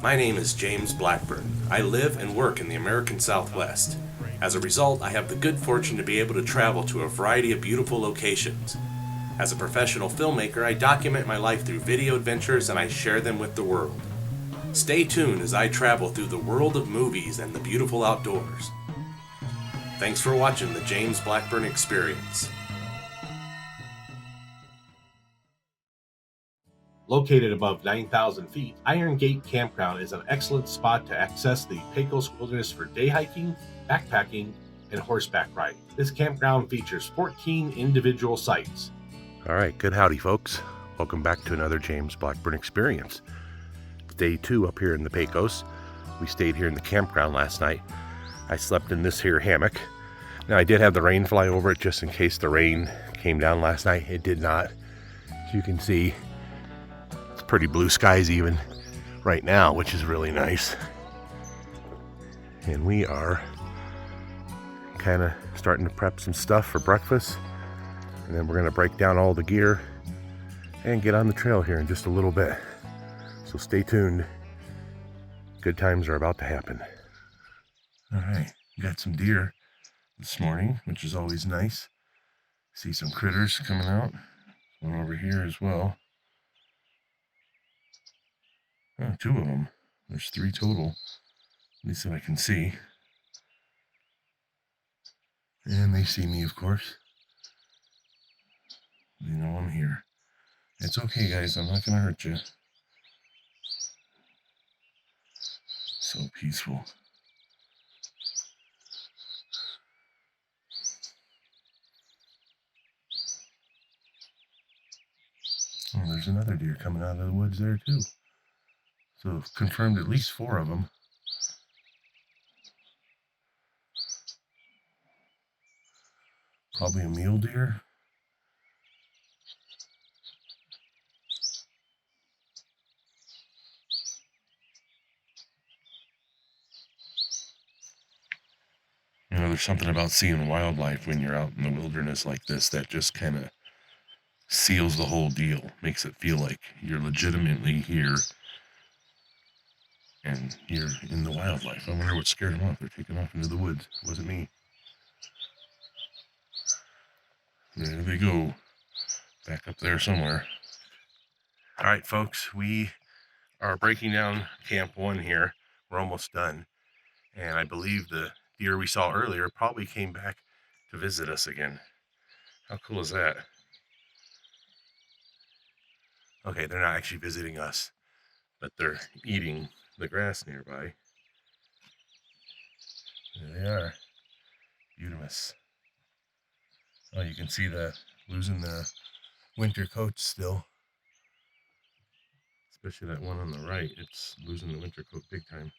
My name is James Blackburn. I live and work in the American Southwest. As a result, I have the good fortune to be able to travel to a variety of beautiful locations. As a professional filmmaker, I document my life through video adventures and I share them with the world. Stay tuned as I travel through the world of movies and the beautiful outdoors. Thanks for watching the James Blackburn Experience. Located above 9,000 feet, Iron Gate Campground is an excellent spot to access the Pecos wilderness for day hiking, backpacking, and horseback riding. This campground features 14 individual sites. All right, good howdy, folks. Welcome back to another James Blackburn Experience. It's day 2 up here in the Pecos. We stayed here in the campground last night. I slept in this here hammock. Now, I did have the rain fly over it just in case the rain came down last night. It did not. As you can see, pretty blue skies even right now, which is really nice. And we are kind of starting to prep some stuff for breakfast, and then we're going to break down all the gear and get on the trail here in just a little bit. So stay tuned. Good times are about to happen. All right, got some deer this morning, which is always nice. See some critters coming out. One over here as well. Oh, 2 of them. There's 3 total, at least that I can see. And they see me, of course. They know I'm here. It's okay, guys. I'm not going to hurt you. So peaceful. Oh, there's another deer coming out of the woods there, too. So confirmed at least 4 of them. Probably a mule deer. You know, there's something about seeing wildlife when you're out in the wilderness like this that just kind of seals the whole deal. Makes it feel like you're legitimately here. And you're in the wildlife. I wonder what scared them off. They're taking off into the woods. It wasn't me. There they go. Back up there somewhere. All right, folks. We are breaking down Camp 1 here. We're almost done. And I believe the deer we saw earlier probably came back to visit us again. How cool is that? Okay, they're not actually visiting us, but they're eating the grass nearby. There they are. Beautimous. Oh, you can see losing the winter coats still. Especially that one on the right. It's losing the winter coat big time.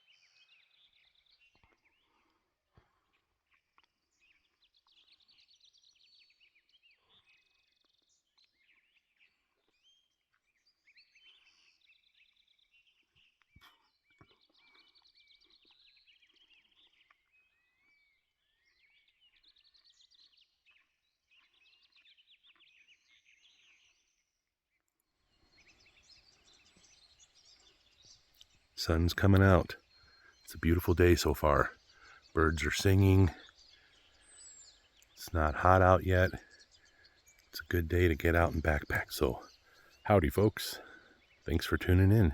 Sun's coming out. It's a beautiful day so far. Birds are singing. It's not hot out yet. It's a good day to get out and backpack. So, howdy folks. Thanks for tuning in.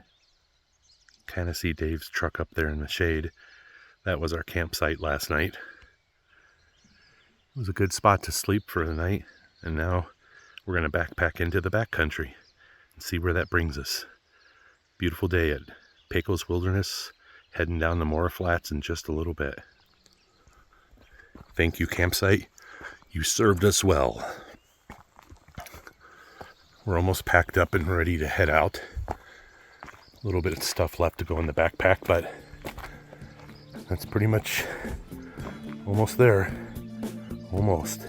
Kind of see Dave's truck up there in the shade. That was our campsite last night. It was a good spot to sleep for the night. And now we're going to backpack into the backcountry and see where that brings us. Beautiful day at Pecos Wilderness, heading down the Mora Flats in just a little bit. Thank you, campsite. You served us well. We're almost packed up and ready to head out. A little bit of stuff left to go in the backpack, but that's pretty much almost there. Almost.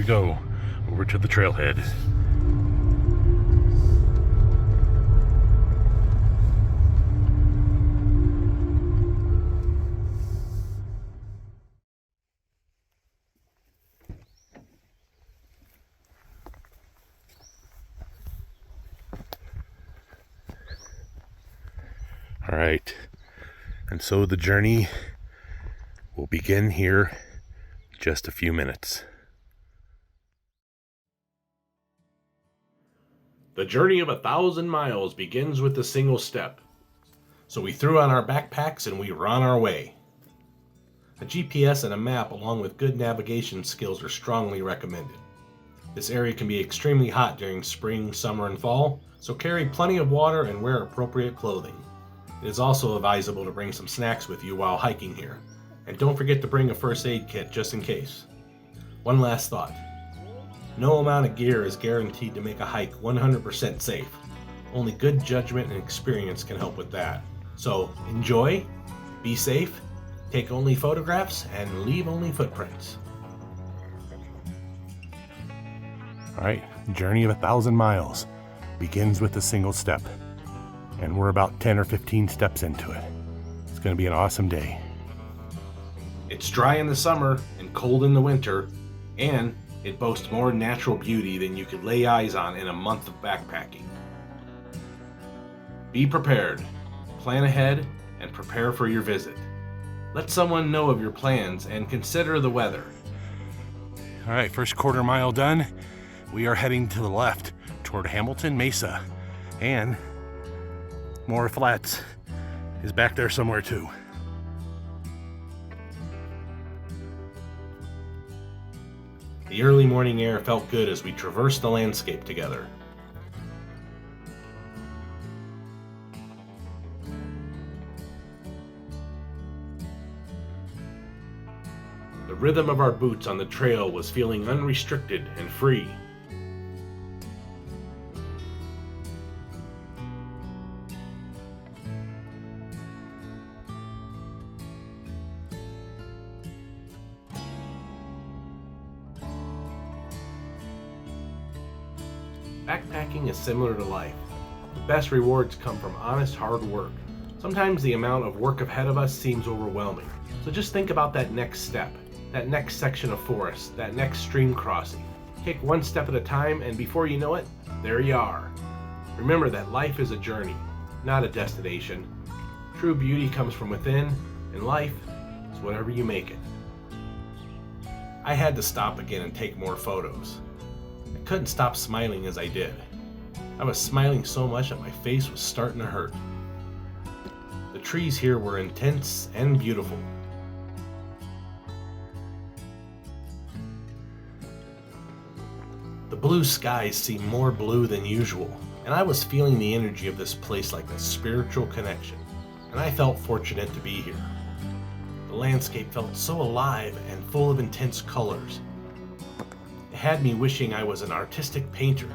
go over to the trailhead. All right, and so the journey will begin here in just a few minutes. The journey of 1,000 miles begins with a single step. So we threw on our backpacks and we were on our way. A GPS and a map along with good navigation skills are strongly recommended. This area can be extremely hot during spring, summer, and fall, so carry plenty of water and wear appropriate clothing. It is also advisable to bring some snacks with you while hiking here. And don't forget to bring a first aid kit just in case. One last thought. No amount of gear is guaranteed to make a hike 100% safe. Only good judgment and experience can help with that. So enjoy, be safe, take only photographs, and leave only footprints. All right, journey of 1,000 miles begins with a single step. And we're about 10 or 15 steps into it. It's going to be an awesome day. It's dry in the summer and cold in the winter, and it boasts more natural beauty than you could lay eyes on in a month of backpacking. Be prepared, plan ahead, and prepare for your visit. Let someone know of your plans and consider the weather. All right, first quarter mile done. We are heading to the left toward Hamilton Mesa, and Mora Flats is back there somewhere too. The early morning air felt good as we traversed the landscape together. The rhythm of our boots on the trail was feeling unrestricted and free. Backpacking is similar to life. The best rewards come from honest hard work. Sometimes the amount of work ahead of us seems overwhelming. So just think about that next step, that next section of forest, that next stream crossing. Take one step at a time, and before you know it, there you are. Remember that life is a journey, not a destination. True beauty comes from within, and life is whatever you make it. I had to stop again and take more photos. I couldn't stop smiling as I did. I was smiling so much that my face was starting to hurt. The trees here were intense and beautiful. The blue skies seemed more blue than usual, and I was feeling the energy of this place like a spiritual connection, and I felt fortunate to be here. The landscape felt so alive and full of intense colors. It had me wishing I was an artistic painter.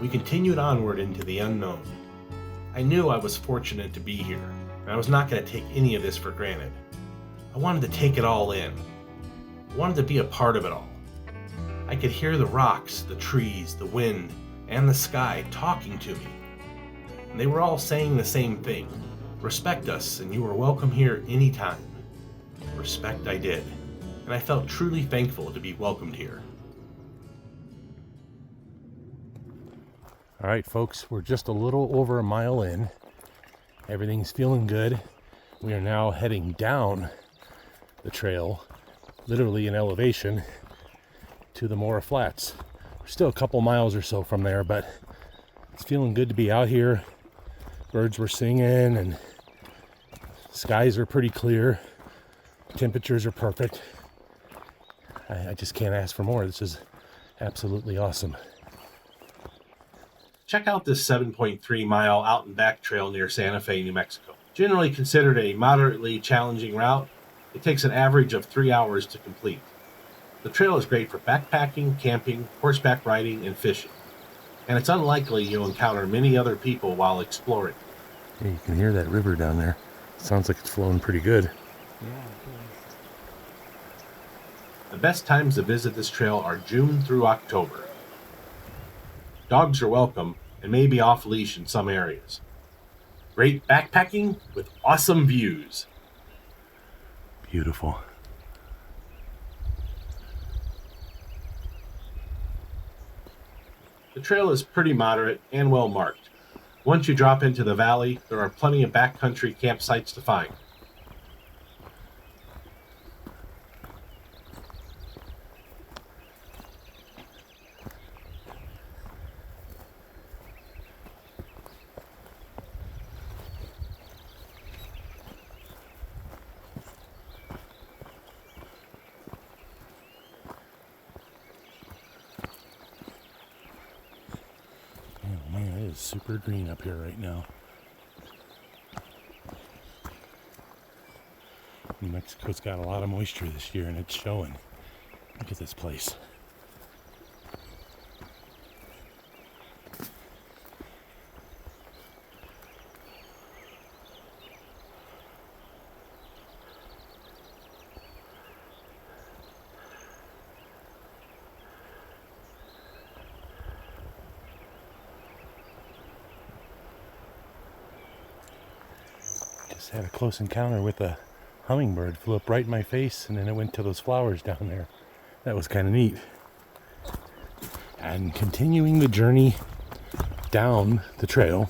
We continued onward into the unknown. I knew I was fortunate to be here, and I was not going to take any of this for granted. I wanted to take it all in. I wanted to be a part of it all. I could hear the rocks, the trees, the wind, and the sky talking to me. And they were all saying the same thing. Respect us, and you are welcome here anytime. Respect I did, and I felt truly thankful to be welcomed here. All right, folks, we're just a little over a mile in. Everything's feeling good. We are now heading down the trail, literally in elevation, to the Mora Flats. We're still a couple miles or so from there, but it's feeling good to be out here. Birds were singing and skies are pretty clear. Temperatures are perfect. I just can't ask for more. This is absolutely awesome. Check out this 7.3 mile out and back trail near Santa Fe, New Mexico. Generally considered a moderately challenging route, it takes an average of 3 hours to complete. The trail is great for backpacking, camping, horseback riding, and fishing. and it's unlikely you'll encounter many other people while exploring. Yeah, you can hear that river down there. Sounds like it's flowing pretty good. The best times to visit this trail are June through October. Dogs are welcome and may be off leash in some areas. Great backpacking with awesome views. Beautiful. The trail is pretty moderate and well marked. Once you drop into the valley, there are plenty of backcountry campsites to find. Oh man, it is super green up here right now. New Mexico's got a lot of moisture this year and it's showing. Look at this place. Just had a close encounter with a hummingbird. Flew up right in my face and then it went to those flowers down there. That was kind of neat. And continuing the journey down the trail,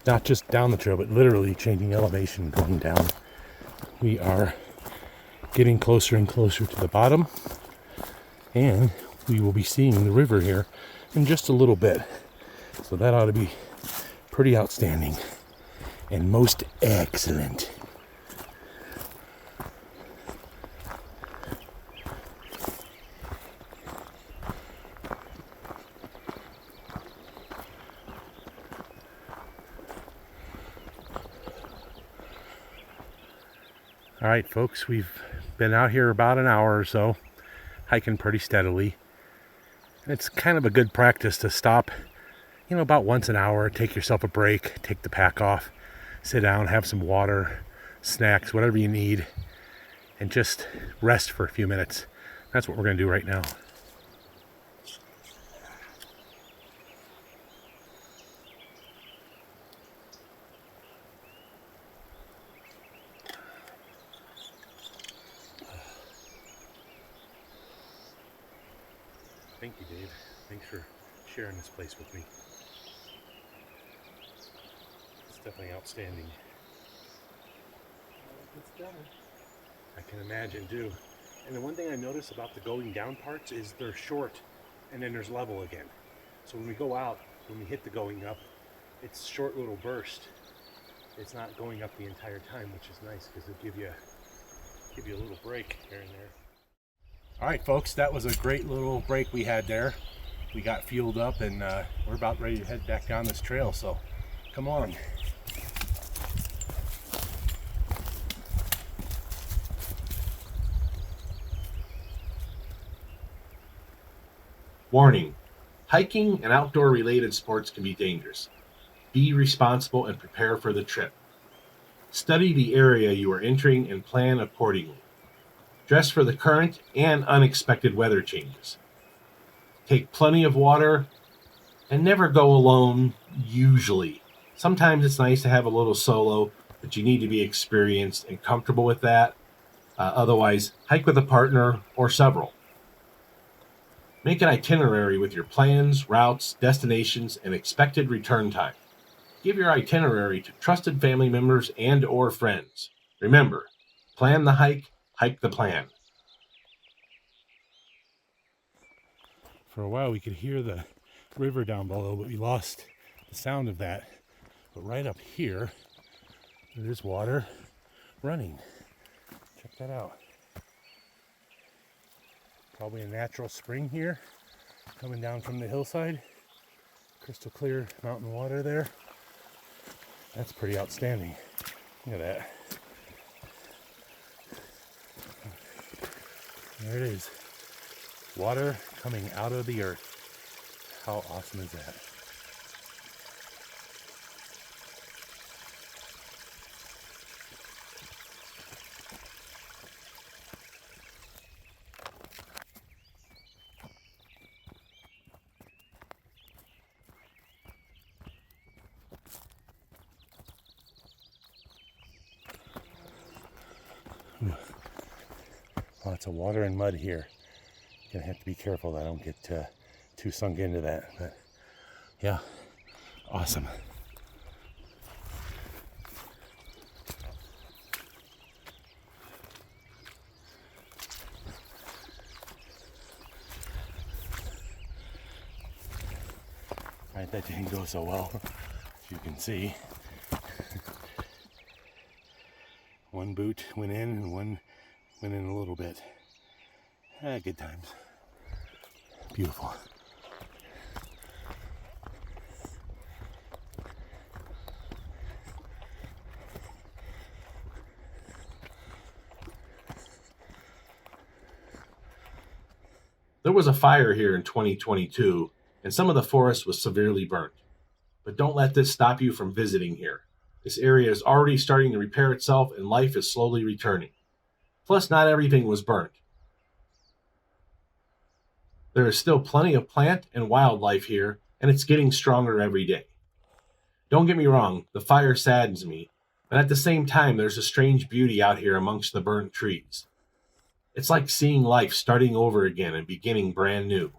not just down the trail, but literally changing elevation going down, we are getting closer and closer to the bottom, and we will be seeing the river here in just a little bit. So that ought to be pretty outstanding and most excellent. All right, folks, we've been out here about an hour or so, hiking pretty steadily. It's kind of a good practice to stop, about once an hour, take yourself a break, take the pack off, sit down, have some water, snacks, whatever you need, and just rest for a few minutes. That's what we're going to do right now. Thank you, Dave. Thanks for sharing this place with me. It's definitely outstanding. I can imagine, too. And the one thing I notice about the going down parts is they're short and then there's level again. So when we go out, when we hit the going up, it's short little burst. It's not going up the entire time, which is nice because it'll give you a little break here and there. All right, folks, that was a great little break we had there. We got fueled up and we're about ready to head back down this trail, so come on. Warning: hiking and outdoor related sports can be dangerous. Be responsible and prepare for the trip. Study the area you are entering and plan accordingly. Dress for the current and unexpected weather changes. Take plenty of water and never go alone, usually. Sometimes it's nice to have a little solo, but you need to be experienced and comfortable with that. Otherwise, hike with a partner or several. Make an itinerary with your plans, routes, destinations, and expected return time. Give your itinerary to trusted family members and or friends. Remember, plan the hike, hike the plan. For a while we could hear the river down below, but we lost the sound of that. But right up here, there's water running. Check that out. Probably a natural spring here, coming down from the hillside. Crystal clear mountain water there. That's pretty outstanding. Look at that. There it is. Water coming out of the earth. How awesome is that? Lots of water and mud here. Gonna have to be careful that I don't get too sunk into that. But yeah, awesome. Right, that didn't go so well, as you can see. One boot went in and one went in a little bit. Good times. Beautiful. There was a fire here in 2022, and some of the forest was severely burnt. But don't let this stop you from visiting here. This area is already starting to repair itself and life is slowly returning. Plus, not everything was burnt. There is still plenty of plant and wildlife here, and it's getting stronger every day. Don't get me wrong, the fire saddens me, but at the same time, there's a strange beauty out here amongst the burnt trees. It's like seeing life starting over again and beginning brand new.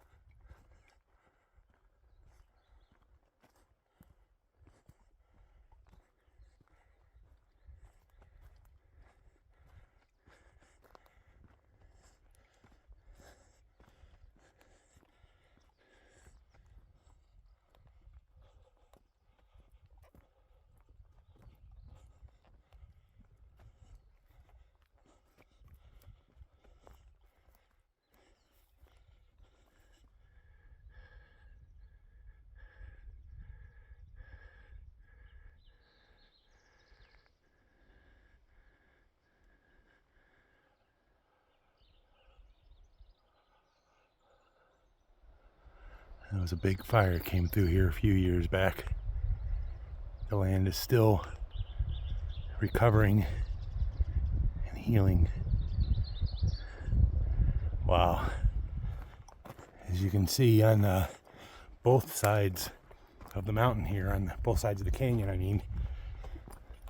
There was a big fire came through here a few years back. The land is still recovering and healing. Wow. As you can see on both sides of the mountain here, on both sides of the canyon, I mean,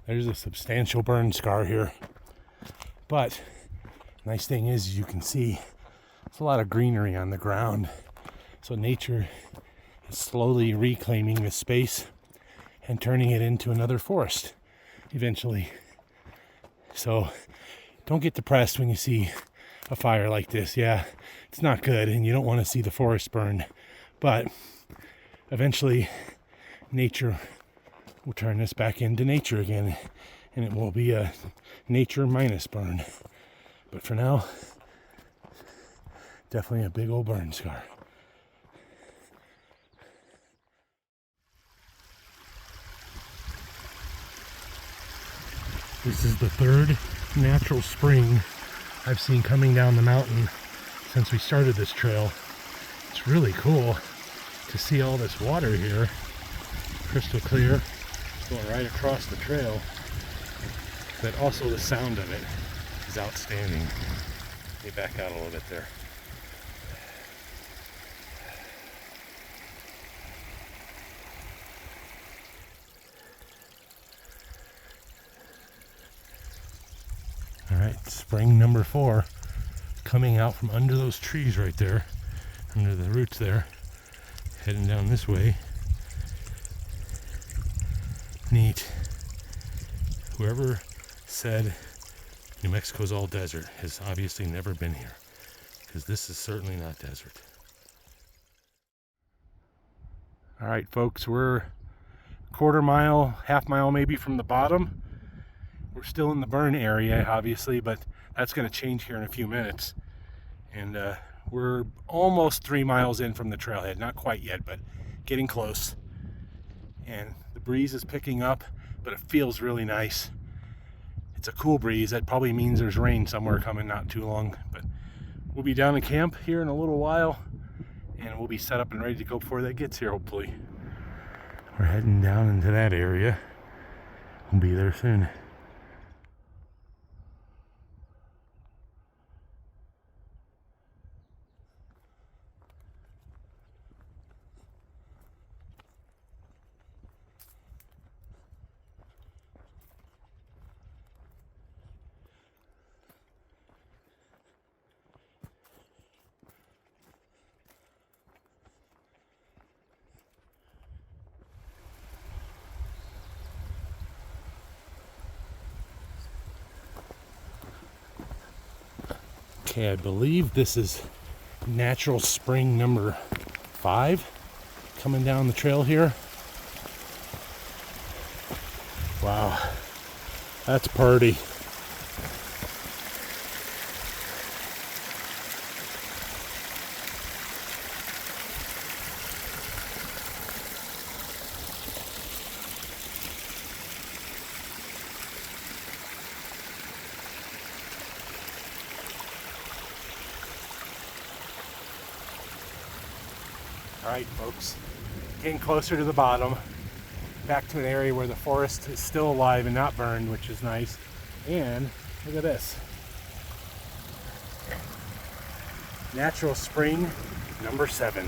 there's a substantial burn scar here. But nice thing is, you can see there's a lot of greenery on the ground. So nature is slowly reclaiming this space and turning it into another forest eventually. So don't get depressed when you see a fire like this. Yeah, it's not good and you don't want to see the forest burn, but eventually nature will turn this back into nature again, and it will be a nature minus burn. But for now, definitely a big old burn scar. This is the third natural spring I've seen coming down the mountain since we started this trail. It's really cool to see all this water here, crystal clear, going right across the trail. But also the sound of it is outstanding. Let me back out a little bit there. All right, spring number 4 coming out from under those trees right there, under the roots there, heading down this way. Neat. Whoever said New Mexico's all desert has obviously never been here, because this is certainly not desert. All right, folks, we're quarter mile, half mile maybe from the bottom. We're still in the burn area, obviously, but that's going to change here in a few minutes. And we're almost 3 miles in from the trailhead. Not quite yet, but getting close. And the breeze is picking up, but it feels really nice. It's a cool breeze. That probably means there's rain somewhere coming not too long. But we'll be down in camp here in a little while. and we'll be set up and ready to go before that gets here, hopefully. We're heading down into that area. We'll be there soon. Okay, I believe this is natural spring number 5 coming down the trail here. Wow, that's pretty. All right, folks, getting closer to the bottom, back to an area where the forest is still alive and not burned, which is nice. And look at this. Natural spring number 7.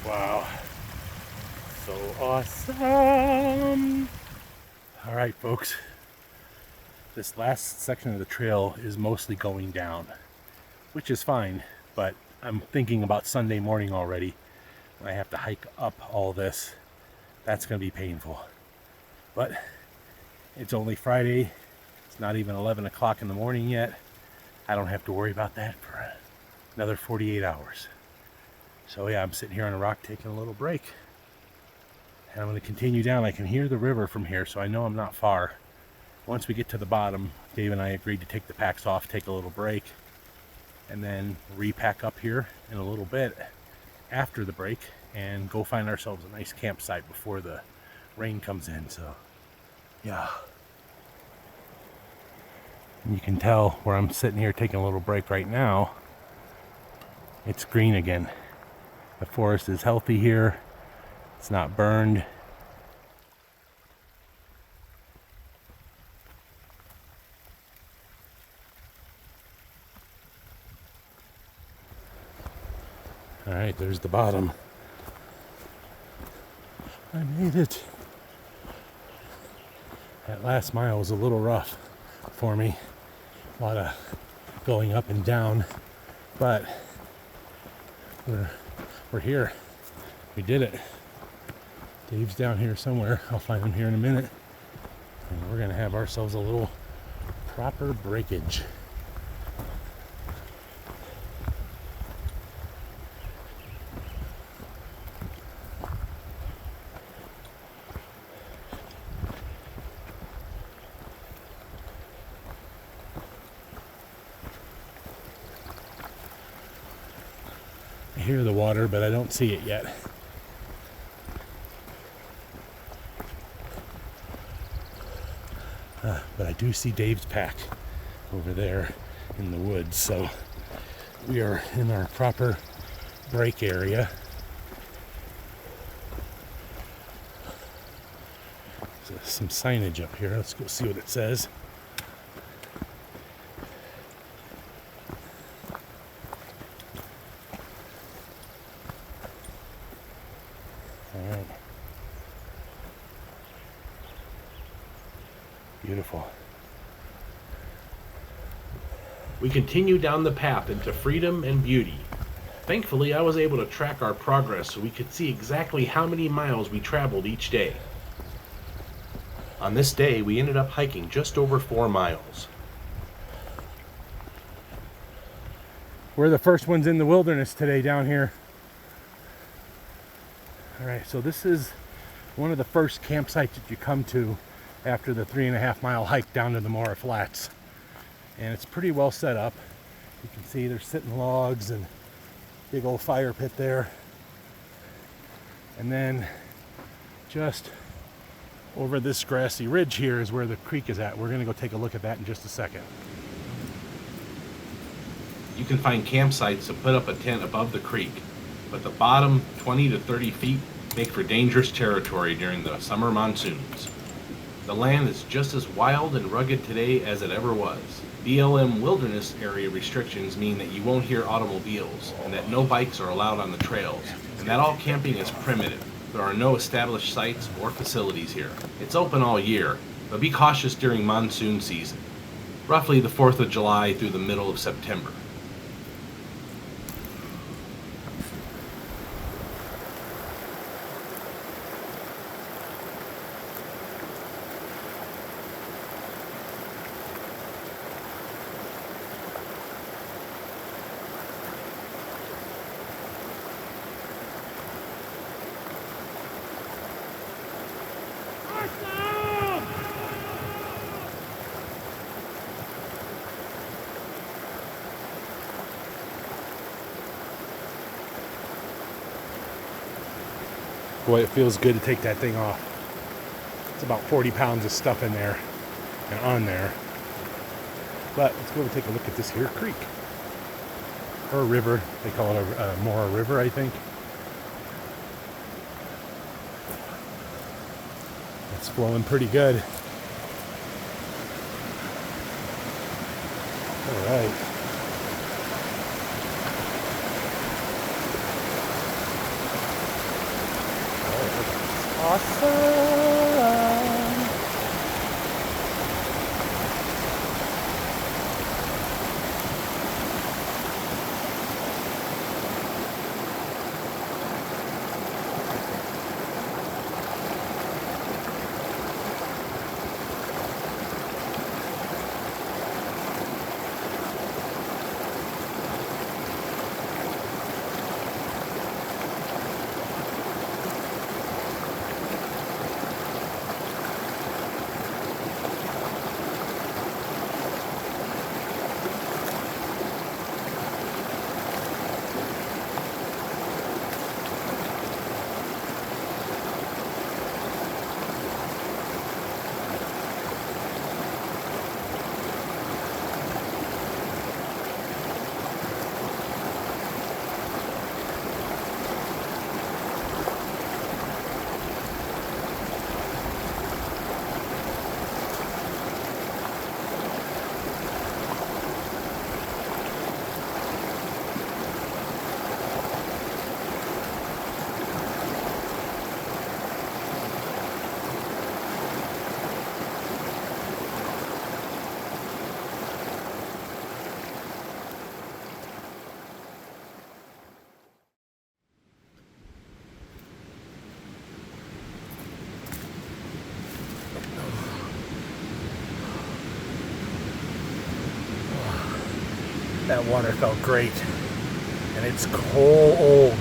Wow, so awesome. All right, folks, this last section of the trail is mostly going down, which is fine, but I'm thinking about Sunday morning already. I have to hike up all this. That's going to be painful. But it's only Friday. It's not even 11 o'clock in the morning yet. I don't have to worry about that for another 48 hours. So yeah, I'm sitting here on a rock taking a little break. And I'm going to continue down. I can hear the river from here, so I know I'm not far. Once we get to the bottom, Dave and I agreed to take the packs off, take a little break, and then repack up here in a little bit after the break and go find ourselves a nice campsite before the rain comes in. So yeah, and you can tell where I'm sitting here taking a little break right now, it's green again. The forest is healthy here. It's not burned. All right, there's the bottom. I made it. That last mile was a little rough for me. A lot of going up and down, but we're here. We did it. Dave's down here somewhere. I'll find him here in a minute. And we're gonna have ourselves a little proper breakage. I hear the water, but I don't see it yet. But I do see Dave's pack over there in the woods, so we are in our proper break area. There's some signage up here. Let's go see what it says. All right. Beautiful. We continue down the path into freedom and beauty. Thankfully, I was able to track our progress so we could see exactly how many miles we traveled each day. On this day, we ended up hiking just over 4 miles. We're the first ones in the wilderness today down here. All right, so this is one of the first campsites that you come to after the 3.5 mile hike down to the Mora flats. And it's pretty well set up. You can see there's sitting logs and big old fire pit there. And then just over this grassy ridge here is where the creek is at. We're gonna go take a look at that in just a second. You can find campsites to put up a tent above the creek, but the bottom 20 to 30 feet make for dangerous territory during the summer monsoons. The land is just as wild and rugged today as it ever was. BLM wilderness area restrictions mean that you won't hear automobiles, and that no bikes are allowed on the trails, and that all camping is primitive. There are no established sites or facilities here. It's open all year, but be cautious during monsoon season, roughly the 4th of July through the middle of September. Boy, it feels good to take that thing off. It's about 40 pounds of stuff in there and on there. But let's go and take a look at this here creek. Or a river. They call it a Mora River, I think. It's flowing pretty good. All right. Awesome. That water felt great, and it's cold.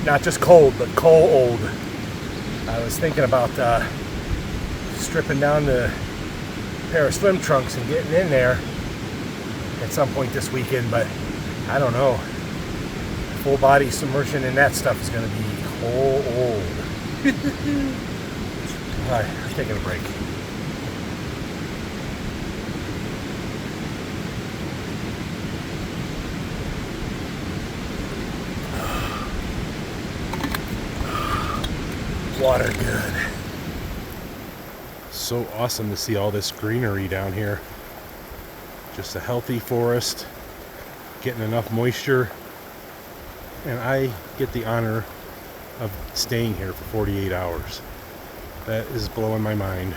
Not just cold, but cold. I was thinking about stripping down the pair of swim trunks and getting in there at some point this weekend, but I don't know. Full body submersion in that stuff is going to be cold. All right, I'm taking a break. Water good. So awesome to see all this greenery down here. Just a healthy forest, getting enough moisture, and I get the honor of staying here for 48 hours. That is blowing my mind,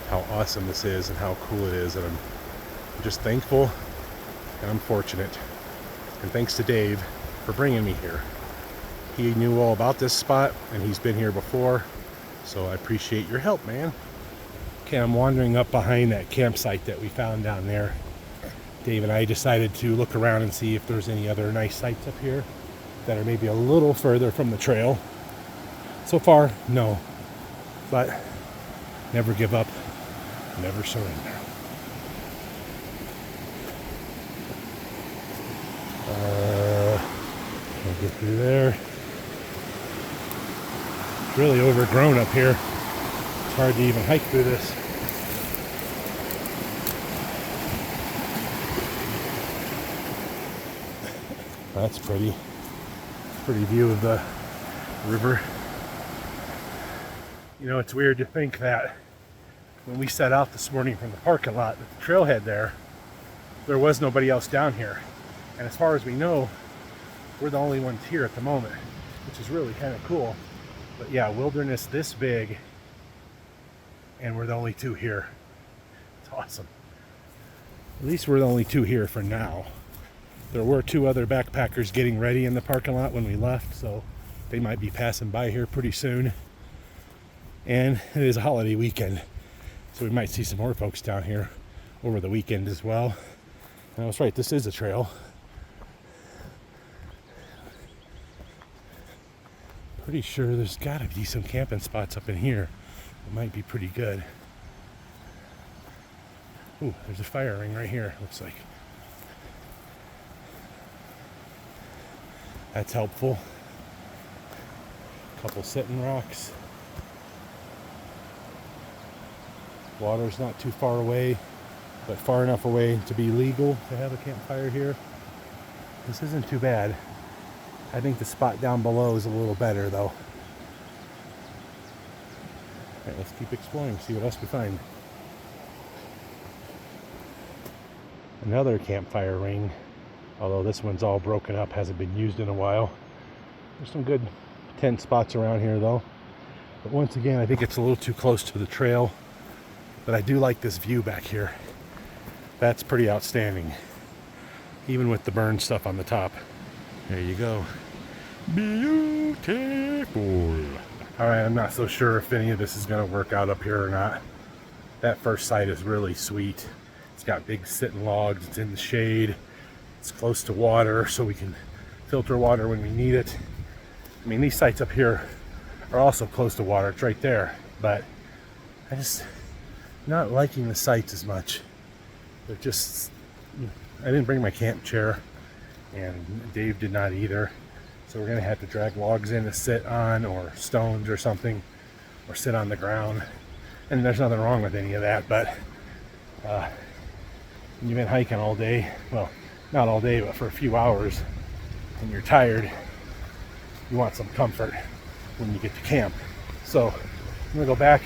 how awesome this is and how cool it is, and I'm just thankful and I'm fortunate. And thanks to Dave for bringing me here. He knew all about this spot, and he's been here before, so I appreciate your help, man. Okay, I'm wandering up behind that campsite that we found down there. Dave and I decided to look around and see if there's any other nice sites up here that are maybe a little further from the trail. So far, no. But never give up, never surrender. I'll get through there. It's really overgrown up here. It's hard to even hike through this. That's pretty. Pretty view of the river. You know, it's weird to think that when we set out this morning from the parking lot at the trailhead there was nobody else down here. And as far as we know, we're the only ones here at the moment, which is really kind of cool. But yeah, wilderness this big, and we're the only two here. It's awesome. At least we're the only two here for now. There were two other backpackers getting ready in the parking lot when we left, so they might be passing by here pretty soon. And it is a holiday weekend, so we might see some more folks down here over the weekend as well. And I was right, this is a trail. Pretty sure there's gotta be some camping spots up in here. It might be pretty good. Ooh, there's a fire ring right here, looks like. That's helpful. A couple sitting rocks. Water's not too far away, but far enough away to be legal to have a campfire here. This isn't too bad. I think the spot down below is a little better though. Alright, let's keep exploring, see what else we find. Another campfire ring, although this one's all broken up, hasn't been used in a while. There's some good tent spots around here though. But once again, I think it's a little too close to the trail. But I do like this view back here. That's pretty outstanding. Even with the burned stuff on the top. There you go. Beautiful. Alright, I'm not so sure if any of this is going to work out up here or not. That first site is really sweet. It's got big sitting logs. It's in the shade. It's close to water, so we can filter water when we need it. I mean, these sites up here are also close to water. It's right there. But I just not liking the sites as much. They're just, I didn't bring my camp chair, and Dave did not either. So we're gonna have to drag logs in to sit on, or stones or something, or sit on the ground. And there's nothing wrong with any of that, but when you've been hiking all day, well, not all day, but for a few hours, and you're tired, you want some comfort when you get to camp. So I'm gonna go back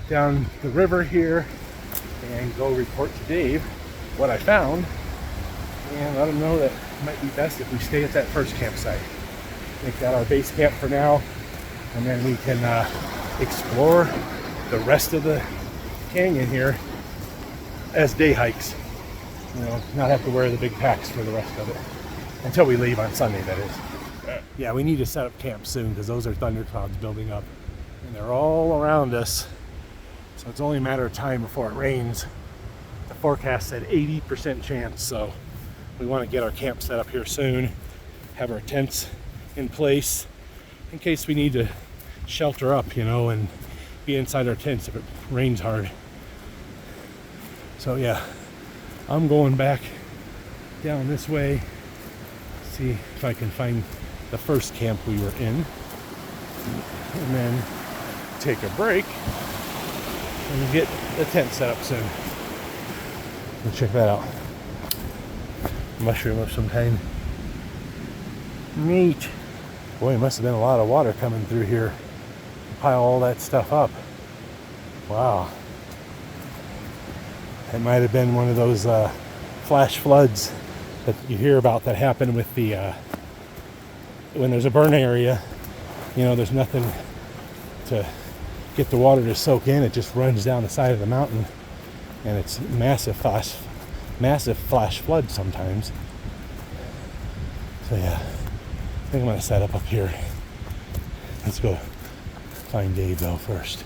down the river here and go report to Dave what I found, and let him know that it might be best if we stay at that first campsite. Make that our base camp for now, and then we can explore the rest of the canyon here as day hikes. You know, not have to wear the big packs for the rest of it until we leave on Sunday, that is. Yeah, we need to set up camp soon because those are thunderclouds building up, and they're all around us. So it's only a matter of time before it rains. The forecast said 80% chance, so we want to get our camp set up here soon, have our tents in place in case we need to shelter up, you know, and be inside our tents if it rains hard. So yeah, I'm going back down this way, see if I can find the first camp we were in, and then take a break and get the tent set up soon. Let's check that out. Mushroom of some kind. Neat. Boy, it must have been a lot of water coming through here to pile all that stuff up. Wow. It might have been one of those flash floods that you hear about that happen with the when there's a burn area. You know, there's nothing to get the water to soak in. It just runs down the side of the mountain, and it's massive flash flood sometimes. So yeah, I think I'm gonna set up here. Let's go find Dave though first.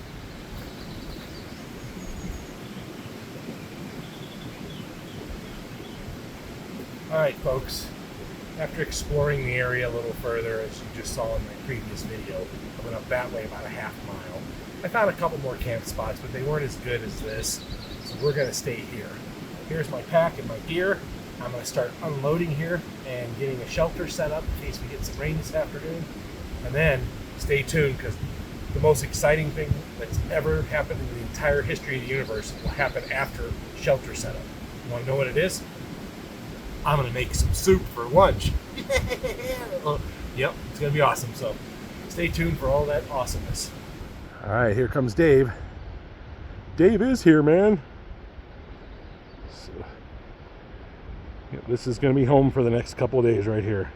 Alright folks, after exploring the area a little further, as you just saw in my previous video, I went up that way about a half mile. I found a couple more camp spots, but they weren't as good as this, so we're going to stay here. Here's my pack and my gear. I'm going to start unloading here and getting a shelter set up in case we get some rain this afternoon. And then stay tuned, because the most exciting thing that's ever happened in the entire history of the universe will happen after shelter setup. You want to know what it is? I'm going to make some soup for lunch. Yep, it's gonna be awesome. So stay tuned for all that awesomeness. All right, here comes Dave. Dave is here, man. So, yeah, this is going to be home for the next couple of days right here.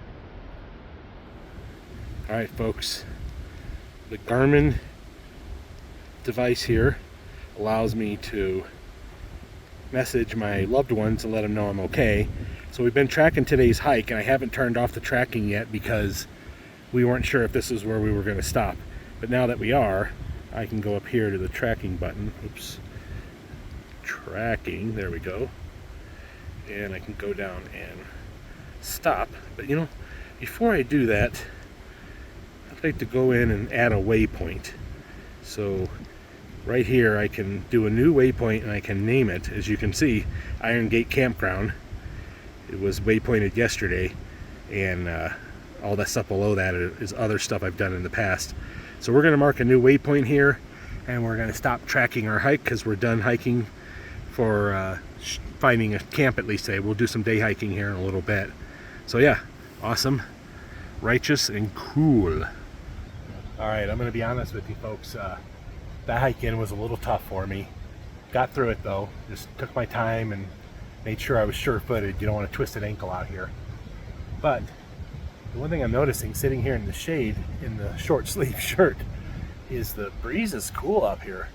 All right, folks. The Garmin device here allows me to message my loved ones and let them know I'm okay. So we've been tracking today's hike, and I haven't turned off the tracking yet because we weren't sure if this is where we were going to stop. But now that we are, I can go up here to the tracking button. Oops. Tracking. There we go. And I can go down and stop. But you know, before I do that, I'd like to go in and add a waypoint. So right here I can do a new waypoint and I can name it. As you can see, Iron Gate Campground. It was waypointed yesterday, and all that stuff below that is other stuff I've done in the past. So we're going to mark a new waypoint here, and we're going to stop tracking our hike because we're done hiking for finding a camp at least today. We'll do some day hiking here in a little bit. So yeah, awesome, righteous, and cool. All right, I'm going to be honest with you folks. That hike in was a little tough for me. Got through it though. Just took my time and made sure I was sure-footed. You don't want to twist an ankle out here. But the one thing I'm noticing sitting here in the shade in the short sleeve shirt is the breeze is cool up here.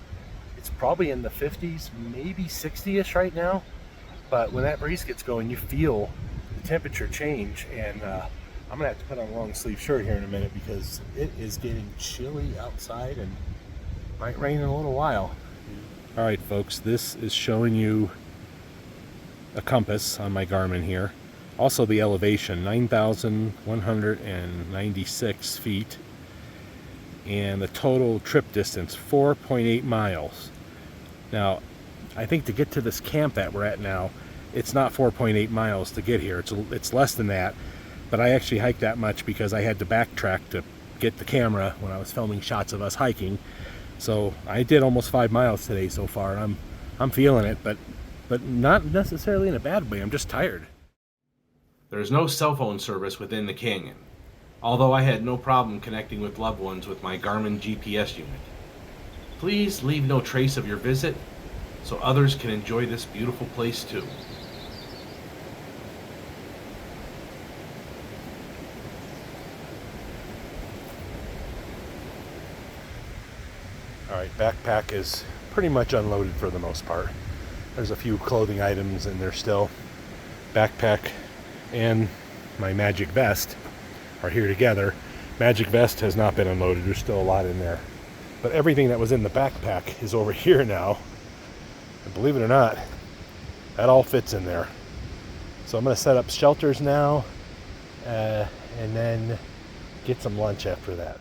It's probably in the 50s, maybe 60-ish right now. But when that breeze gets going, you feel the temperature change. And I'm gonna have to put on a long sleeve shirt here in a minute because it is getting chilly outside and might rain in a little while. All right, folks, this is showing you a compass on my Garmin here. Also the elevation, 9,196 feet. And the total trip distance, 4.8 miles. Now, I think to get to this camp that we're at now, it's not 4.8 miles to get here. It's less than that. But I actually hiked that much because I had to backtrack to get the camera when I was filming shots of us hiking. So I did almost 5 miles today so far. I'm feeling it, but not necessarily in a bad way. I'm just tired. There is no cell phone service within the canyon, although I had no problem connecting with loved ones with my Garmin GPS unit. Please leave no trace of your visit so others can enjoy this beautiful place too. All right, backpack is pretty much unloaded for the most part. There's a few clothing items in there still. Backpack and my magic vest are here together. Magic vest has not been unloaded. There's still a lot in there. But everything that was in the backpack is over here now. And believe it or not, that all fits in there. So I'm going to set up shelters now and then get some lunch after that.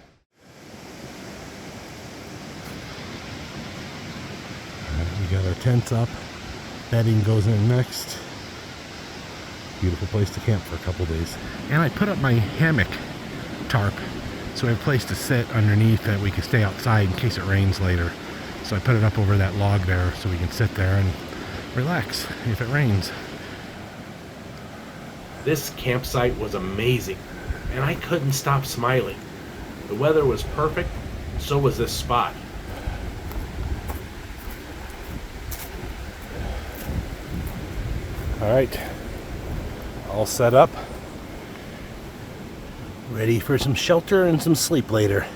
We got our tents up. Bedding goes in next. Beautiful place to camp for a couple days. And I put up my hammock tarp so we have a place to sit underneath that we can stay outside in case it rains later. So I put it up over that log there so we can sit there and relax if it rains. This campsite was amazing, and I couldn't stop smiling. The weather was perfect, and so was this spot. All right, all set up. Ready for some shelter and some sleep later.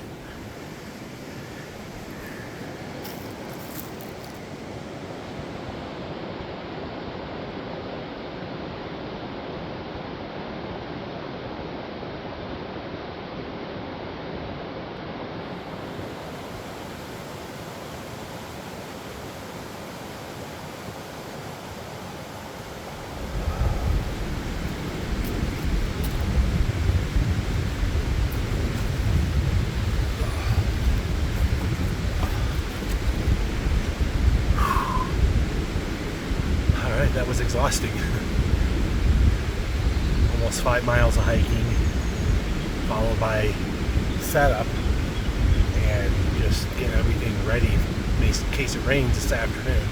That was exhausting. Almost 5 miles of hiking, followed by setup and just getting everything ready in case it rains this afternoon.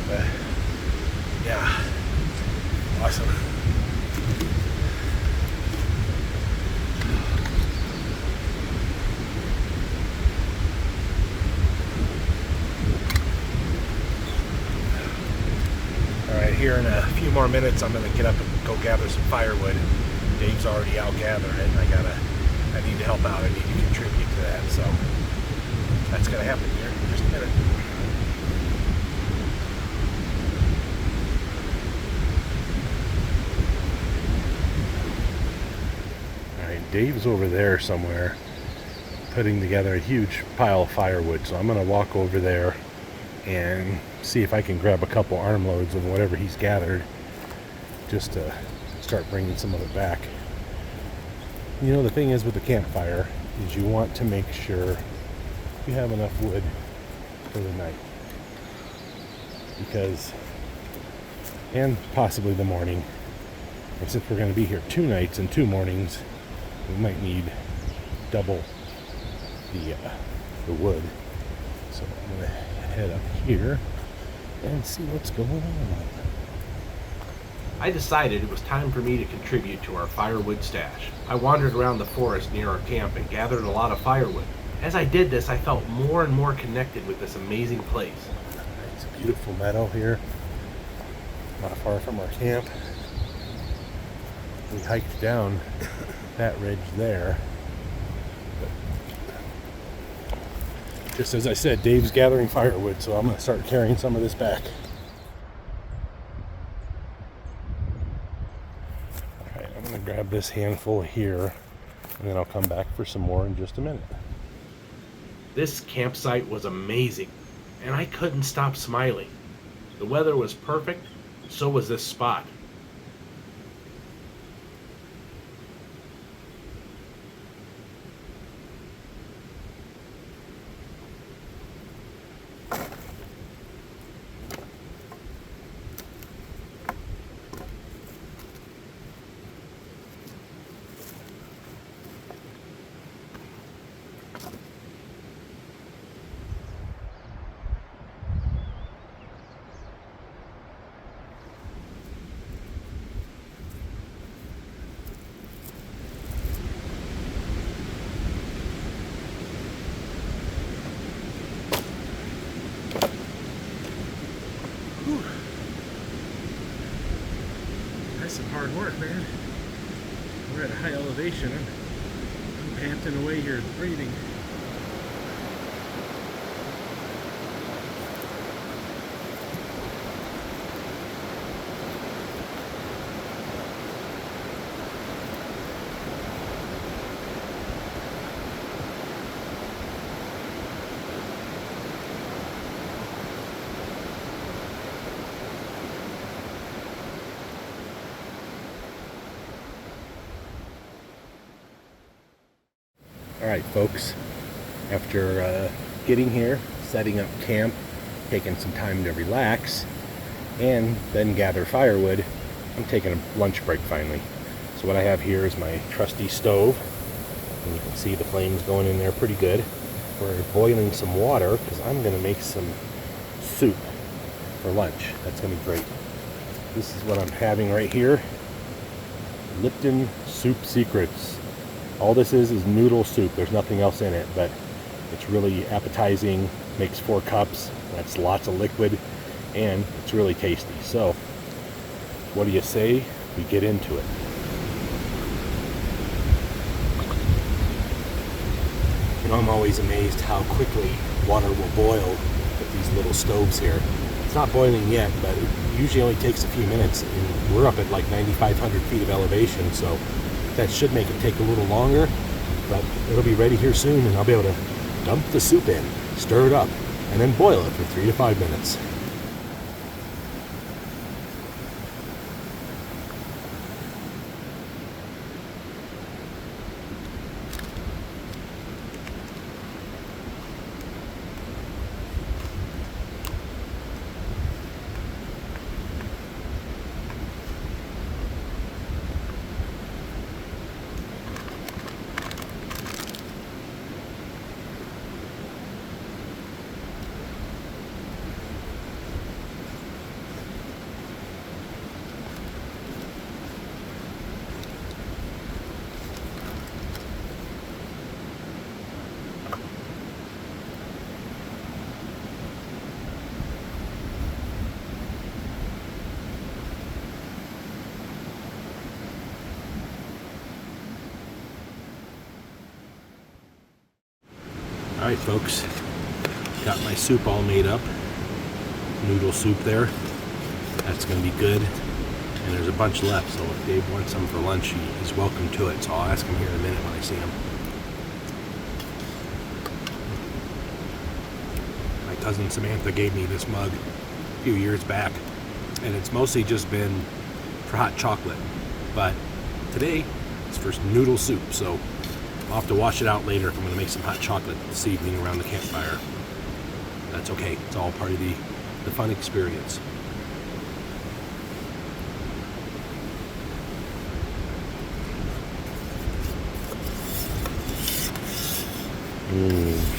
But yeah, awesome. here in a few more minutes, I'm gonna get up and go gather some firewood. Dave's already out gathering it, and I need to help out. I need to contribute to that. So that's gonna happen here in just a minute. All right, Dave's over there somewhere putting together a huge pile of firewood, so I'm gonna walk over there and see if I can grab a couple armloads of whatever he's gathered, just to start bringing some of it back. You know, the thing is with the campfire is you want to make sure you have enough wood for the night, because, and possibly the morning, and since we're going to be here 2 nights and 2 mornings, we might need double the wood. So I'm going to head up here and see what's going on. I decided it was time for me to contribute to our firewood stash. I wandered around the forest near our camp and gathered a lot of firewood. As I did this, I felt more and more connected with this amazing place. It's a beautiful meadow here, not far from our camp. We hiked down that ridge there. But just as I said, Dave's gathering firewood, so I'm going to start carrying some of this back. Alright, I'm going to grab this handful here, and then I'll come back for some more in just a minute. This campsite was amazing, and I couldn't stop smiling. The weather was perfect, so was this spot. That's some hard work, man. We're at a high elevation. I'm panting away here, breathing. Alright folks, after getting here, setting up camp, taking some time to relax, and then gather firewood, I'm taking a lunch break finally. So what I have here is my trusty stove, and you can see the flames going in there pretty good. We're boiling some water because I'm going to make some soup for lunch. That's going to be great. This is what I'm having right here. Lipton Soup Secrets. All this is noodle soup. There's nothing else in it, but it's really appetizing. Makes 4 cups. That's lots of liquid, and it's really tasty. So, what do you say we get into it? You know, I'm always amazed how quickly water will boil with these little stoves here. It's not boiling yet, but it usually only takes a few minutes, and we're up at like 9,500 feet of elevation, so that should make it take a little longer, but it'll be ready here soon, and I'll be able to dump the soup in, stir it up, and then boil it for 3 to 5 minutes. Alright folks, got my soup all made up. Noodle soup there. That's going to be good. And there's a bunch left, so if Dave wants some for lunch, he's welcome to it. So I'll ask him here in a minute when I see him. My cousin Samantha gave me this mug a few years back, and it's mostly just been for hot chocolate. But today, it's for noodle soup, so I'll have to wash it out later if I'm going to make some hot chocolate this evening around the campfire. That's okay. It's all part of the fun experience.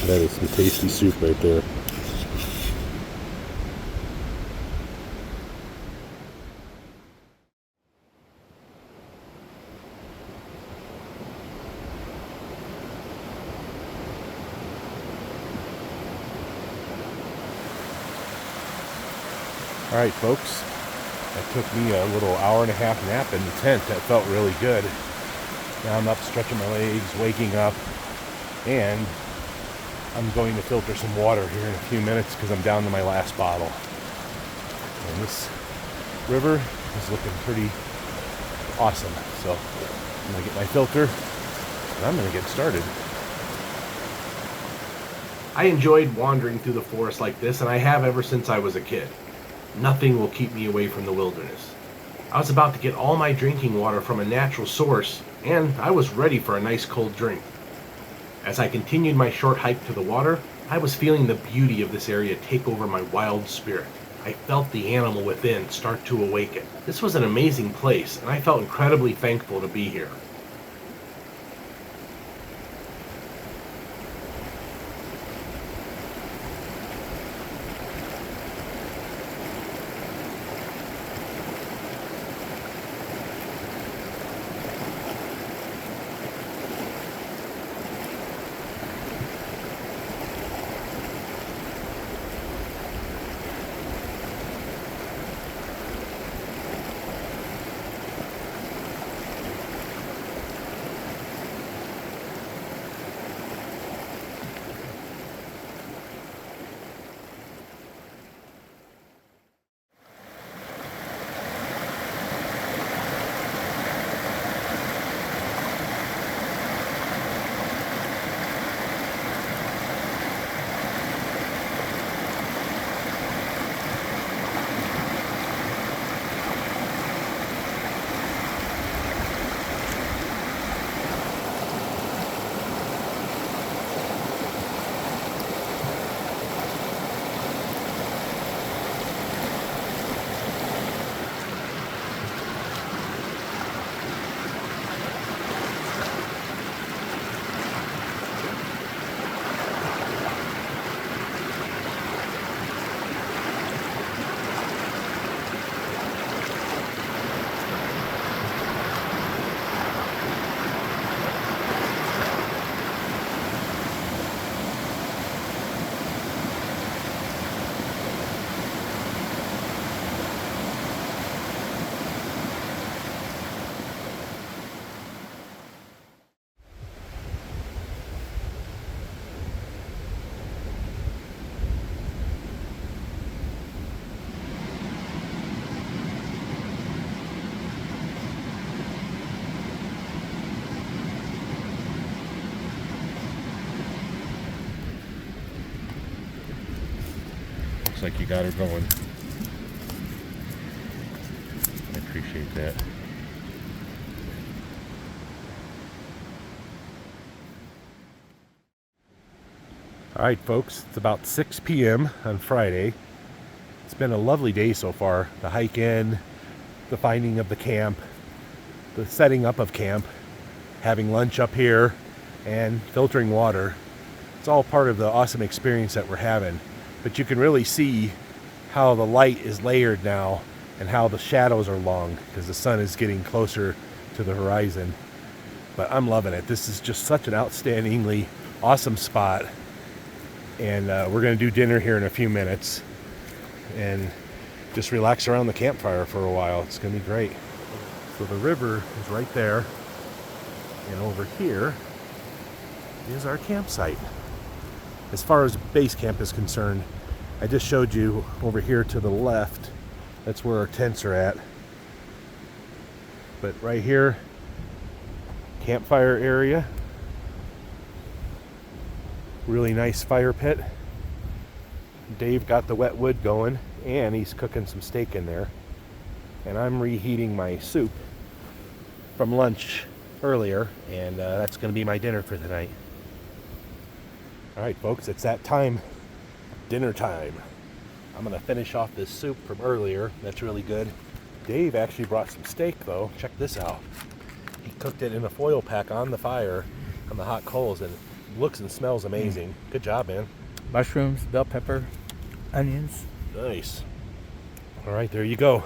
That is some tasty soup right there. Alright folks, that took me a little hour and a half nap in the tent. That felt really good. Now I'm up stretching my legs, waking up, and I'm going to filter some water here in a few minutes because I'm down to my last bottle. And this river is looking pretty awesome. So I'm going to get my filter and I'm going to get started. I enjoyed wandering through the forest like this, and I have ever since I was a kid. Nothing will keep me away from the wilderness. I was about to get all my drinking water from a natural source, and I was ready for a nice cold drink. As I continued my short hike to the water, I was feeling the beauty of this area take over my wild spirit. I felt the animal within start to awaken. This was an amazing place, and I felt incredibly thankful to be here. Looks like you got her going. I appreciate that. Alright folks, it's about 6 p.m. on Friday. It's been a lovely day so far. The hike in, the finding of the camp, the setting up of camp, having lunch up here, and filtering water. It's all part of the awesome experience that we're having. But you can really see how the light is layered now and how the shadows are long because the sun is getting closer to the horizon. But I'm loving it. This is just such an outstandingly awesome spot. And we're going to do dinner here in a few minutes and just relax around the campfire for a while. It's going to be great. So the river is right there, and over here is our campsite. As far as base camp is concerned, I just showed you over here to the left. That's where our tents are at. But right here, campfire area. Really nice fire pit. Dave got the wet wood going, and he's cooking some steak in there. And I'm reheating my soup from lunch earlier, and that's going to be my dinner for tonight. All right, folks, it's that time. Dinner time. I'm going to finish off this soup from earlier. That's really good. Dave actually brought some steak, though. Check this out. He cooked it in a foil pack on the fire, on the hot coals, and it looks and smells amazing. Good job, man. Mushrooms, bell pepper, onions. Nice. All right, there you go.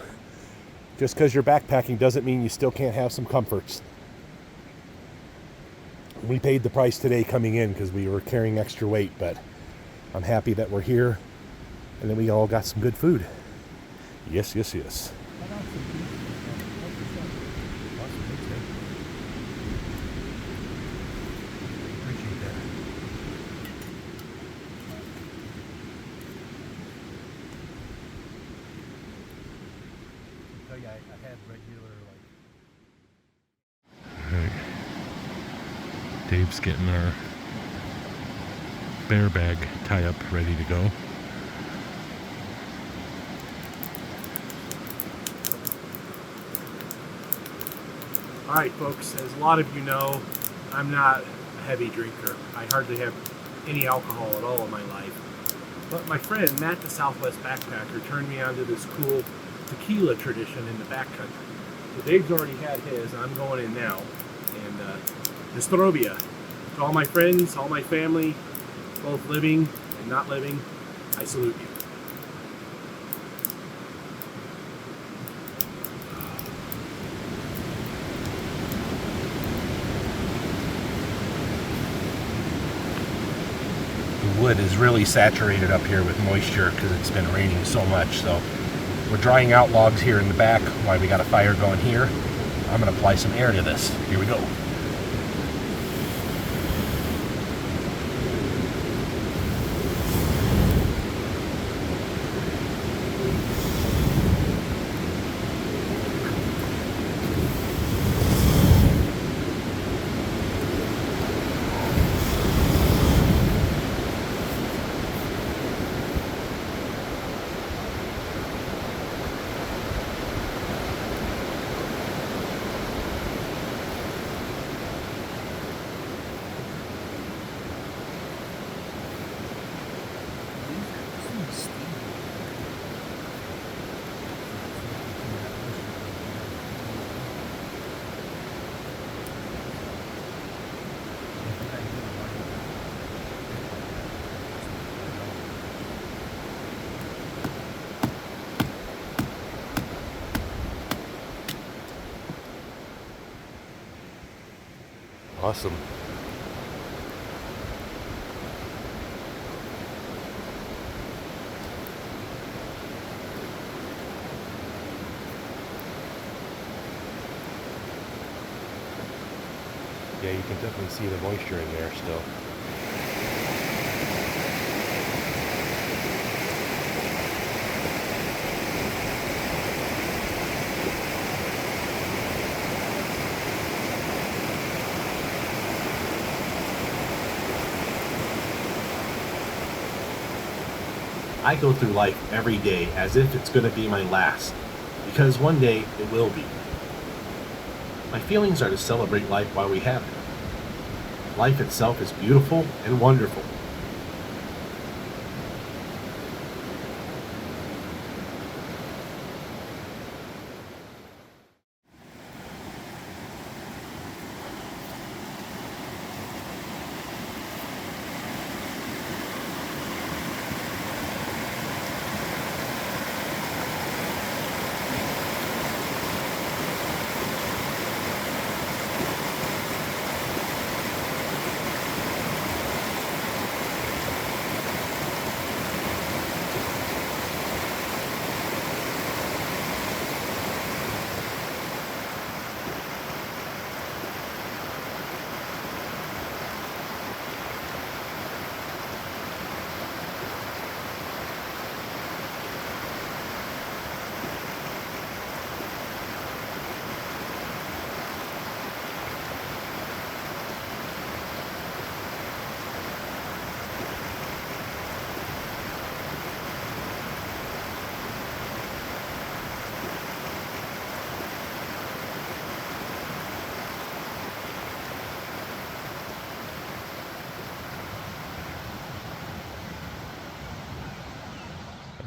Just because you're backpacking doesn't mean you still can't have some comforts. We paid the price today coming in because we were carrying extra weight, but I'm happy that we're here and then we all got some good food. Yes, yes, yes. Appreciate that. I had regular like. Dave's getting our bear bag tie up ready to go. All right, folks, as a lot of you know, I'm not a heavy drinker. I hardly have any alcohol at all in my life. But my friend, Matt the Southwest Backpacker, turned me on to this cool tequila tradition in the backcountry. So Dave's already had his, I'm going in now. And Distrobia. To all my friends, all my family, both living and not living, I salute you. The wood is really saturated up here with moisture because it's been raining so much. So we're drying out logs here in the back while we got a fire going here. I'm going to apply some air to this. Here we go. Awesome. Yeah, you can definitely see the moisture in there still. I go through life every day as if it's going to be my last, because one day it will be. My feelings are to celebrate life while we have it. Life itself is beautiful and wonderful.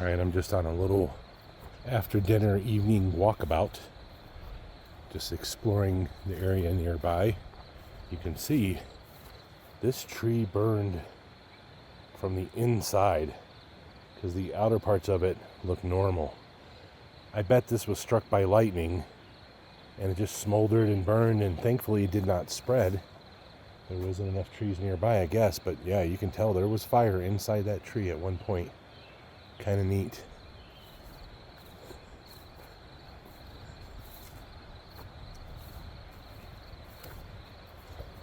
All right, I'm just on a little after dinner evening walkabout, just exploring the area nearby. You can see this tree burned from the inside because the outer parts of it look normal. I bet this was struck by lightning and it just smoldered and burned, and thankfully it did not spread. There wasn't enough trees nearby, I guess, but yeah, you can tell there was fire inside that tree at one point. Kind of neat.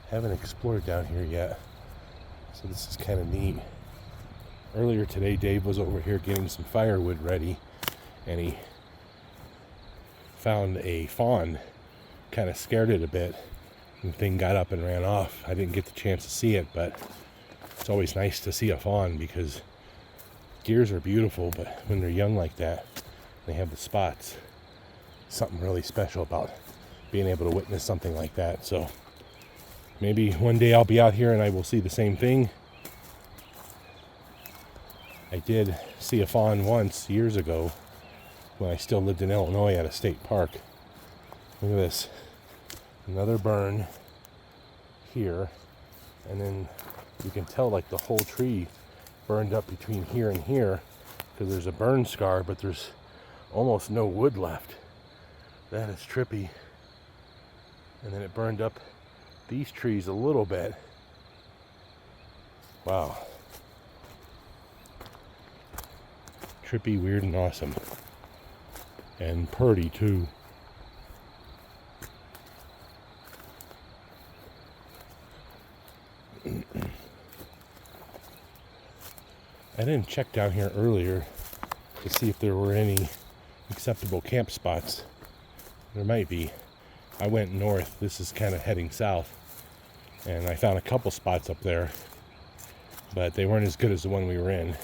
Haven't explored down here yet, so this is kind of neat. Earlier today, Dave was over here getting some firewood ready, and he found a fawn, kind of scared it a bit, and the thing got up and ran off. I didn't get the chance to see it, but it's always nice to see a fawn because deers are beautiful, but when they're young like that, they have the spots. Something really special about being able to witness something like that. So maybe one day I'll be out here and I will see the same thing. I did see a fawn once years ago when I still lived in Illinois at a state park. Look at this. Another burn here, and then you can tell like the whole tree burned up between here and here because there's a burn scar, but there's almost no wood left. That is trippy. And then it burned up these trees a little bit. Wow. Trippy, weird, and awesome. And purty too. I didn't check down here earlier to see if there were any acceptable camp spots. There might be. I went north. This is kind of heading south. And I found a couple spots up there, but they weren't as good as the one we were in.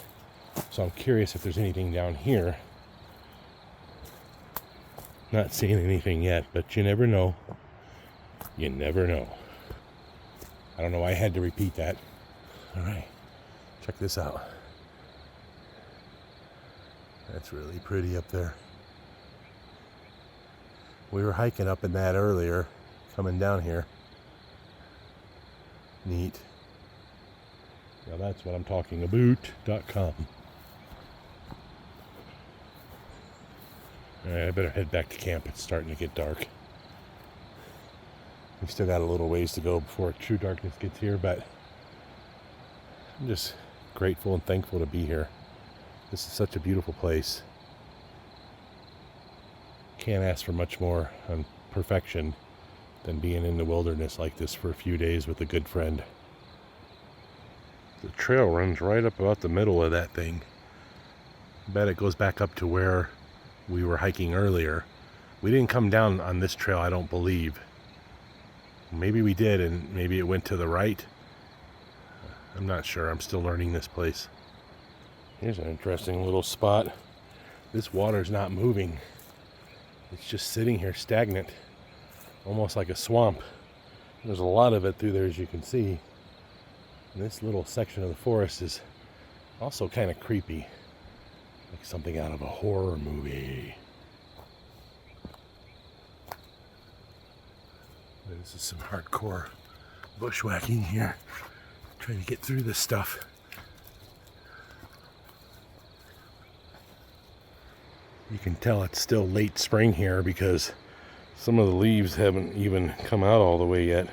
So I'm curious if there's anything down here. Not seeing anything yet, but you never know. You never know. I don't know why I had to repeat that. All right, check this out. That's really pretty up there. We were hiking up in that earlier, coming down here. Neat. Now that's what I'm talking about.com. Alright, I better head back to camp. It's starting to get dark. We still got a little ways to go before true darkness gets here, but I'm just grateful and thankful to be here. This is such a beautiful place. Can't ask for much more on perfection than being in the wilderness like this for a few days with a good friend. The trail runs right up about the middle of that thing. I bet it goes back up to where we were hiking earlier. We didn't come down on this trail, I don't believe. Maybe we did, and maybe it went to the right. I'm not sure. I'm still learning this place. Here's an interesting little spot. This water's not moving. It's just sitting here stagnant, almost like a swamp. There's a lot of it through there, as you can see. And this little section of the forest is also kind of creepy, like something out of a horror movie. This is some hardcore bushwhacking here, trying to get through this stuff. You can tell it's still late spring here because some of the leaves haven't even come out all the way yet.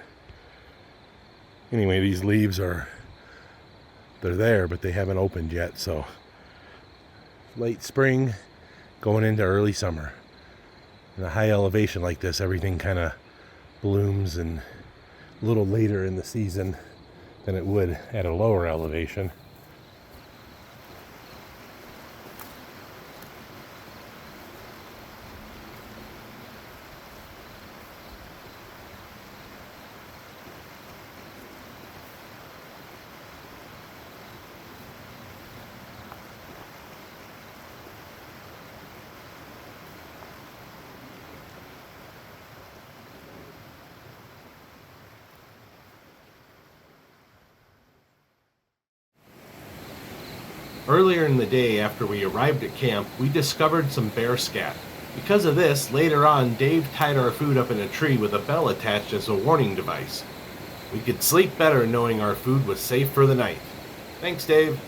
Anyway, these leaves they're there, but they haven't opened yet, so late spring going into early summer. In a high elevation like this, everything kind of blooms and a little later in the season than it would at a lower elevation. Earlier in the day, after we arrived at camp, we discovered some bear scat. Because of this, later on, Dave tied our food up in a tree with a bell attached as a warning device. We could sleep better knowing our food was safe for the night. Thanks, Dave.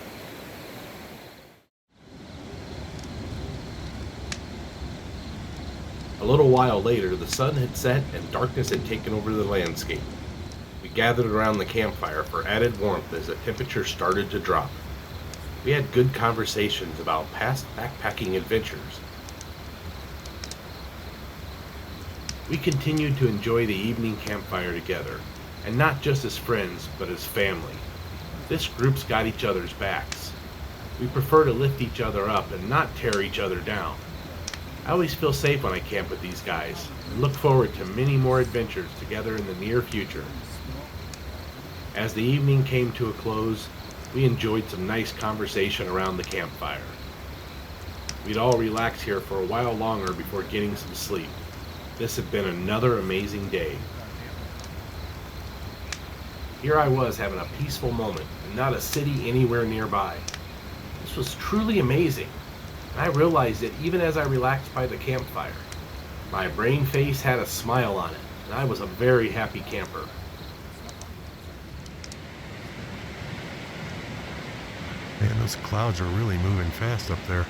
A little while later, the sun had set and darkness had taken over the landscape. We gathered around the campfire for added warmth as the temperature started to drop. We had good conversations about past backpacking adventures. We continued to enjoy the evening campfire together, and not just as friends, but as family. This group's got each other's backs. We prefer to lift each other up and not tear each other down. I always feel safe when I camp with these guys, and look forward to many more adventures together in the near future. As the evening came to a close, we enjoyed some nice conversation around the campfire. We'd all relax here for a while longer before getting some sleep. This had been another amazing day. Here I was having a peaceful moment, and not a city anywhere nearby. This was truly amazing, and I realized it even as I relaxed by the campfire. My brain face had a smile on it, and I was a very happy camper. Man, those clouds are really moving fast up there.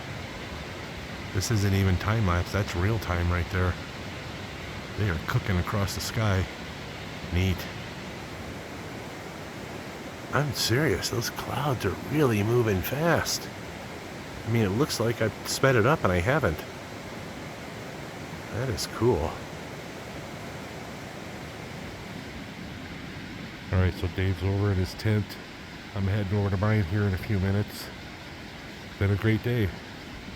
This isn't even time lapse, that's real time right there. They are cooking across the sky. Neat. I'm serious, those clouds are really moving fast. I mean, it looks like I've sped it up and I haven't. That is cool. Alright, so Dave's over in his tent. I'm heading over to mine here in a few minutes. Been a great day.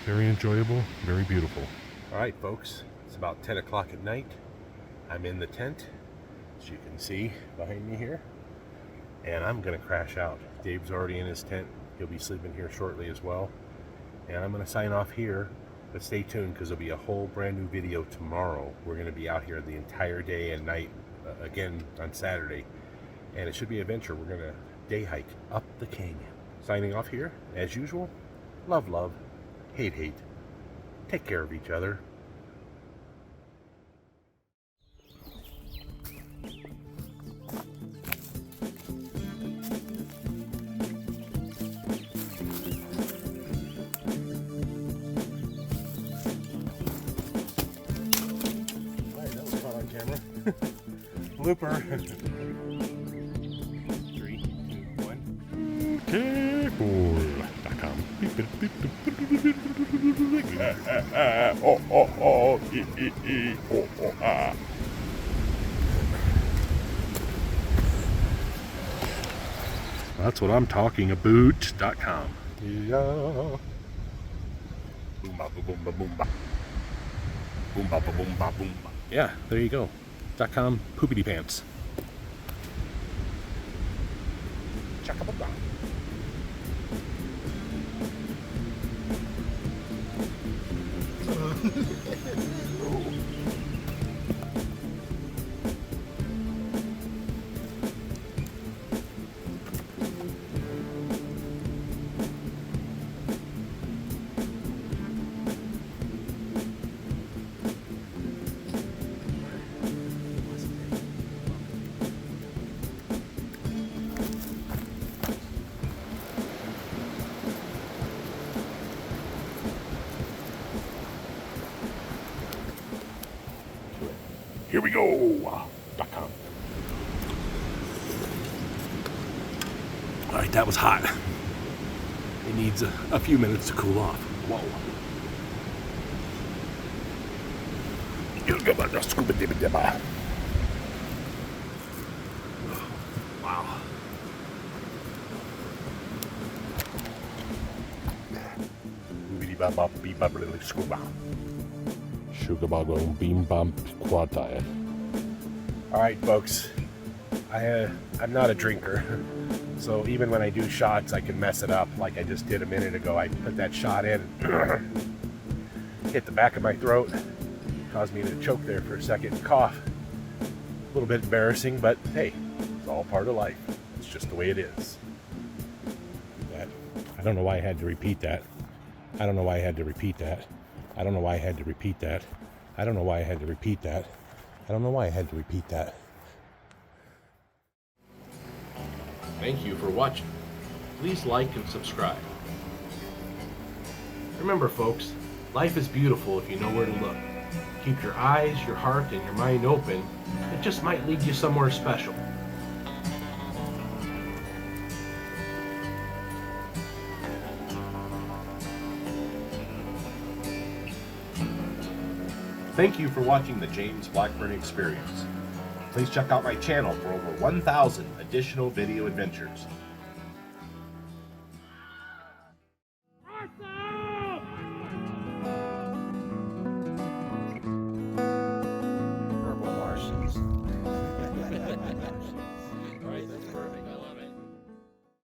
Very enjoyable, very beautiful. Alright folks, it's about 10 o'clock at night. I'm in the tent, as you can see behind me here. And I'm gonna crash out. Dave's already in his tent. He'll be sleeping here shortly as well. And I'm gonna sign off here, but stay tuned because there'll be a whole brand new video tomorrow. We're gonna be out here the entire day and night, again on Saturday. And it should be an adventure. We're gonna day hike up the canyon. Signing off here, as usual, love, love, hate, hate. Take care of each other. Alright, that was caught on camera. Blooper. 3, 2, 1. Careful.com. That's what I'm talking about.com. Yeah. Boomba boomba boomba. Boomba boomba boomba. Yeah, there you go. .com poopity pants. Chaka-ba-ba. Here we go. .com. All right, that was hot. It needs a few minutes to cool off. Whoa. Wow. Sugar boggle beam bump quad tire. All right, folks. I'm not a drinker, so even when I do shots, I can mess it up. Like I just did a minute ago. I put that shot in, hit the back of my throat, caused me to choke there for a second and cough. A little bit embarrassing, but hey, it's all part of life. It's just the way it is. I don't know why I had to repeat that. I don't know why I had to repeat that. I don't know why I had to repeat that. I don't know why I had to repeat that. I don't know why I had to repeat that. Thank you for watching. Please like and subscribe. Remember, folks, life is beautiful if you know where to look. Keep your eyes, your heart, and your mind open. It just might lead you somewhere special. Thank you for watching the James Blackburn Experience. Please check out my channel for over 1,000 additional video adventures.